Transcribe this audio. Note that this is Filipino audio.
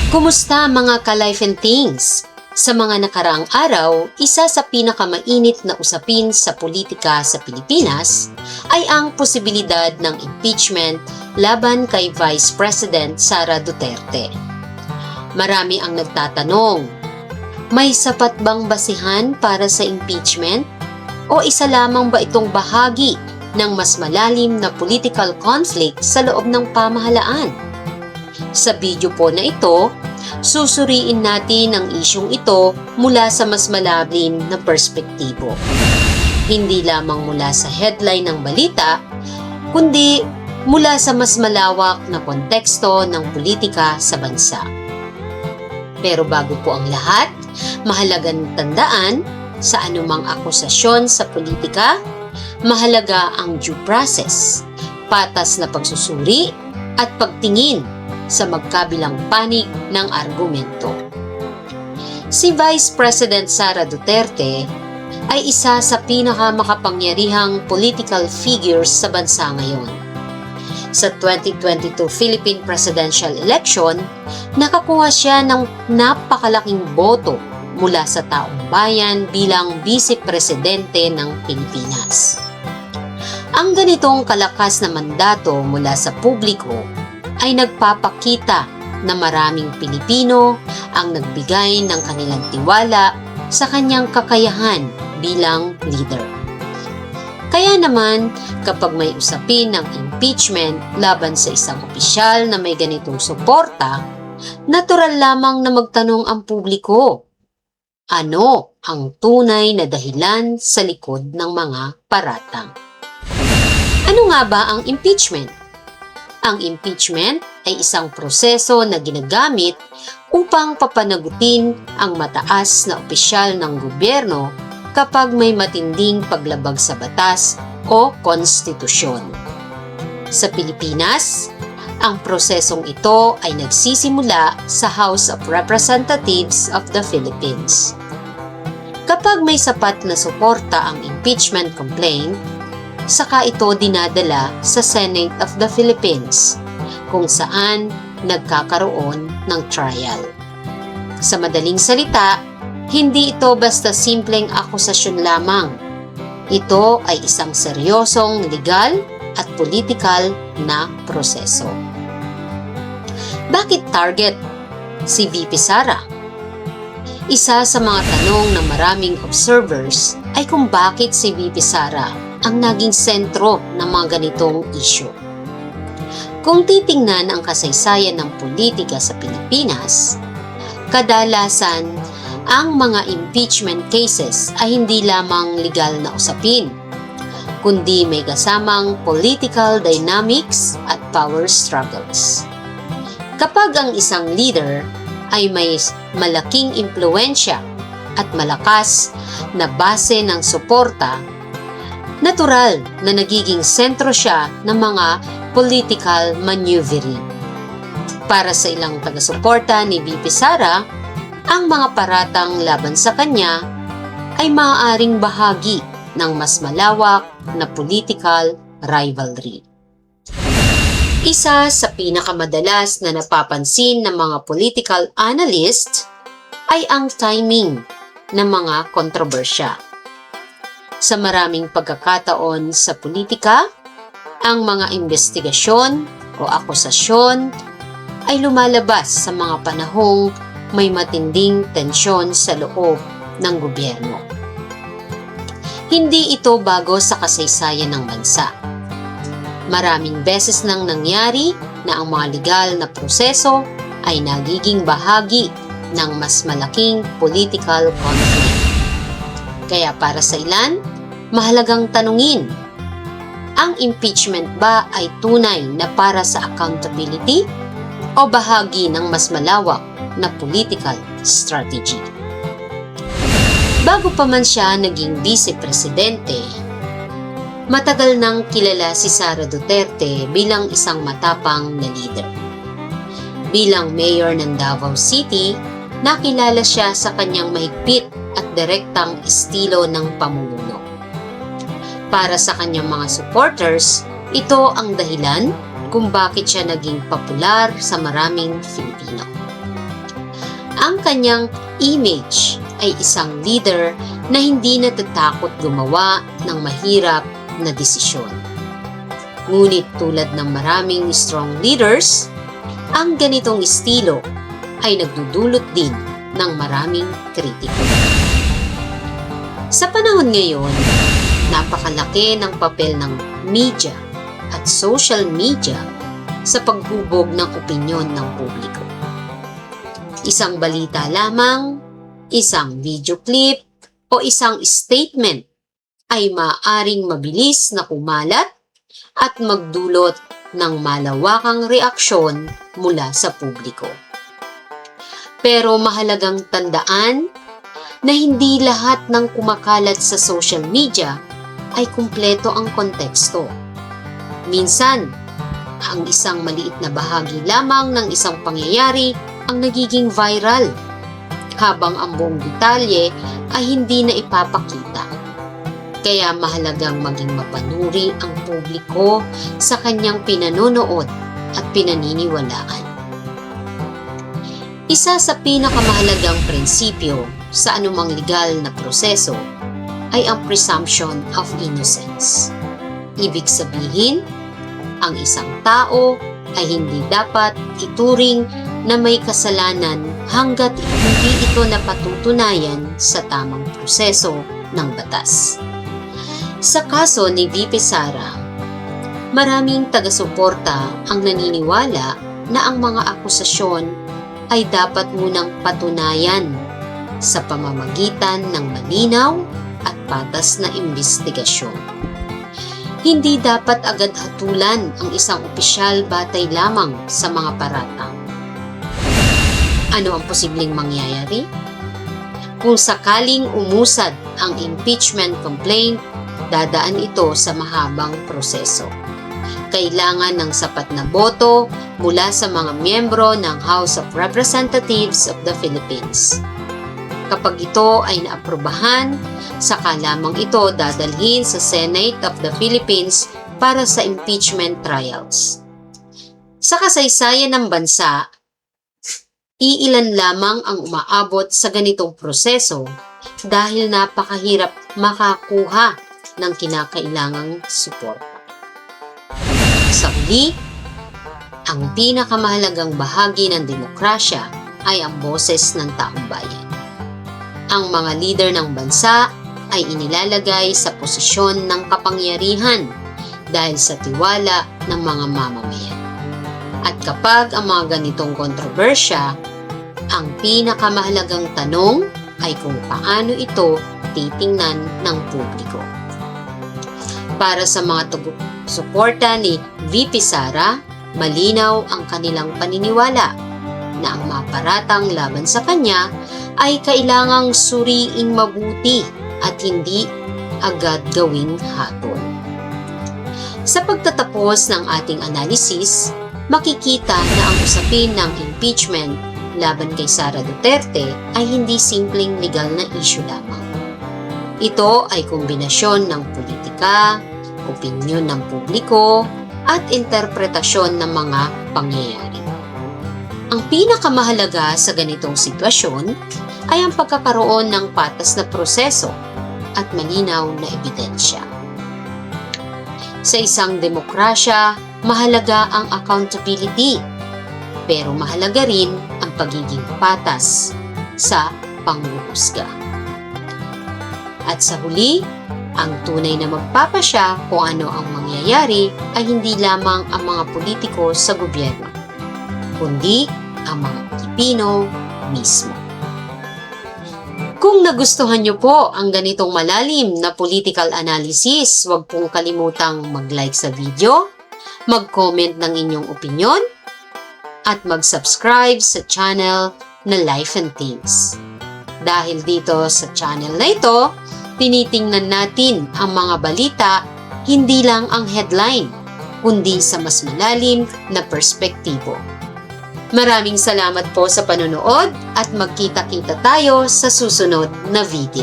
Kumusta mga ka-life and things? Sa mga nakaraang araw, isa sa pinakamainit na usapin sa politika sa Pilipinas ay ang posibilidad ng impeachment laban kay Vice President Sara Duterte. Marami ang nagtatanong, may sapat bang basihan para sa impeachment? O isa lamang ba itong bahagi ng mas malalim na political conflict sa loob ng pamahalaan? Sa video po na ito, susuriin natin ang isyong ito mula sa mas malalim na perspektibo. Hindi lamang mula sa headline ng balita, kundi mula sa mas malawak na konteksto ng politika sa bansa. Pero bago po ang lahat, mahalagang tandaan sa anumang akusasyon sa politika, mahalaga ang due process, patas na pagsusuri at pagtingin sa magkabilang panig ng argumento. Si Vice President Sara Duterte ay isa sa pinakamakapangyarihang political figures sa bansa ngayon. Sa 2022 Philippine Presidential Election, nakakuha siya ng napakalaking boto mula sa taong bayan bilang Vice Presidente ng Pilipinas. Ang ganitong kalakas na mandato mula sa publiko ay nagpapakita na maraming Pilipino ang nagbigay ng kanilang tiwala sa kanyang kakayahan bilang leader. Kaya naman, kapag may usapin ng impeachment laban sa isang opisyal na may ganitong suporta, natural lamang na magtanong ang publiko, ano ang tunay na dahilan sa likod ng mga paratang? Ano nga ba ang impeachment? Ang impeachment ay isang proseso na ginagamit upang papanagutin ang mataas na opisyal ng gobyerno kapag may matinding paglabag sa batas o konstitusyon. Sa Pilipinas, ang prosesong ito ay nagsisimula sa House of Representatives of the Philippines. Kapag may sapat na suporta ang impeachment complaint, saka ito dinadala sa Senate of the Philippines, kung saan nagkakaroon ng trial. Sa madaling salita, hindi ito basta simpleng akusasyon lamang. Ito ay isang seryosong legal at political na proseso. Bakit target si VP Sara? Isa sa mga tanong ng maraming observers ay kung bakit si VP Sara ang naging sentro ng mga ganitong issue. Kung titingnan ang kasaysayan ng politika sa Pilipinas, kadalasan ang mga impeachment cases ay hindi lamang legal na usapin, kundi may kasamang political dynamics at power struggles. Kapag ang isang leader ay may malaking impluensya at malakas na base ng suporta, natural na nagiging sentro siya ng mga political maneuvering. Para sa ilang taga-suporta ni VP Sara, ang mga paratang laban sa kanya ay maaaring bahagi ng mas malawak na political rivalry. Isa sa pinakamadalas na napapansin ng mga political analyst ay ang timing ng mga kontrobersya. Sa maraming pagkakataon sa politika, ang mga investigasyon o akusasyon ay lumalabas sa mga panahong may matinding tensyon sa loob ng gobyerno. Hindi ito bago sa kasaysayan ng bansa. Maraming beses nang nangyari na ang mga legal na proseso ay nagiging bahagi ng mas malaking political conflict. Kaya para sa ilan, mahalagang tanungin, ang impeachment ba ay tunay na para sa accountability o bahagi ng mas malawak na political strategy? Bago pa man siya naging vice-presidente, matagal nang kilala si Sara Duterte bilang isang matapang na leader. Bilang mayor ng Davao City, nakilala siya sa kanyang mahigpit at direktang estilo ng pamumuno. Para sa kanyang mga supporters, ito ang dahilan kung bakit siya naging popular sa maraming Filipino. Ang kanyang image ay isang leader na hindi natatakot gumawa ng mahirap na desisyon. Ngunit tulad ng maraming strong leaders, ang ganitong estilo ay nagdudulot din ng maraming kritiko. Sa panahon ngayon, napakalaki ng papel ng media at social media sa paghubog ng opinyon ng publiko. Isang balita lamang, isang video clip, o isang statement ay maaaring mabilis na kumalat at magdulot ng malawakang reaksyon mula sa publiko. Pero mahalagang tandaan na hindi lahat ng kumakalat sa social media ay kumpleto ang konteksto. Minsan, ang isang maliit na bahagi lamang ng isang pangyayari ang nagiging viral, habang ang buong detalye ay hindi na ipapakita. Kaya mahalagang maging mapanuri ang publiko sa kanyang pinanonood at pinaniniwalaan. Isa sa pinakamahalagang prinsipyo sa anumang legal na proseso ay ang presumption of innocence. Ibig sabihin, ang isang tao ay hindi dapat ituring na may kasalanan hanggat hindi ito napatutunayan sa tamang proseso ng batas. Sa kaso ni VP Sara, maraming taga-suporta ang naniniwala na ang mga akusasyon ay dapat munang patunayan sa pamamagitan ng malinaw at patas na imbestigasyon. Hindi dapat agad hatulan ang isang opisyal batay lamang sa mga paratang. Ano ang posibleng mangyayari? Kung sakaling umusad ang impeachment complaint, dadaan ito sa mahabang proseso. Kailangan ng sapat na boto mula sa mga miyembro ng House of Representatives of the Philippines. Kapag ito ay naaprubahan, saka lamang ito dadalhin sa Senate of the Philippines para sa impeachment trials. Sa kasaysayan ng bansa, iilan lamang ang umaabot sa ganitong proseso dahil napakahirap makakuha ng kinakailangang suporta. Sa huli, ang pinakamahalagang bahagi ng demokrasya ay ang boses ng taong bayan. Ang mga leader ng bansa ay inilalagay sa posisyon ng kapangyarihan dahil sa tiwala ng mga mamamayan. At kapag ang mga ganitong kontrobersya, ang pinakamahalagang tanong ay kung paano ito titingnan ng publiko. Para sa mga suporta ni VP Sara, malinaw ang kanilang paniniwala na ang mga paratang laban sa kanya ay kailangang suriing mabuti at hindi agad gawing hatol. Sa pagtatapos ng ating analisis, makikita na ang usapin ng impeachment laban kay Sara Duterte ay hindi simpleng legal na issue lamang. Ito ay kombinasyon ng politika, opinyon ng publiko, at interpretasyon ng mga pangyayari. Ang pinakamahalaga sa ganitong sitwasyon ay ang pagkakaroon ng patas na proseso at malinaw na ebidensya. Sa isang demokrasya, mahalaga ang accountability, pero mahalaga rin ang pagiging patas sa panghuhusga. At sa huli, ang tunay na magpapasya kung ano ang mangyayari ay hindi lamang ang mga politiko sa gobyerno, kundi ang mga Pilipino mismo. Kung nagustuhan niyo po ang ganitong malalim na political analysis, huwag pong kalimutang mag-like sa video, mag-comment ng inyong opinyon, at mag-subscribe sa channel na Life and Things. Dahil dito sa channel na ito, tinitingnan natin ang mga balita, hindi lang ang headline, kundi sa mas malalim na perspektibo. Maraming salamat po sa panonood at magkita-kita tayo sa susunod na video.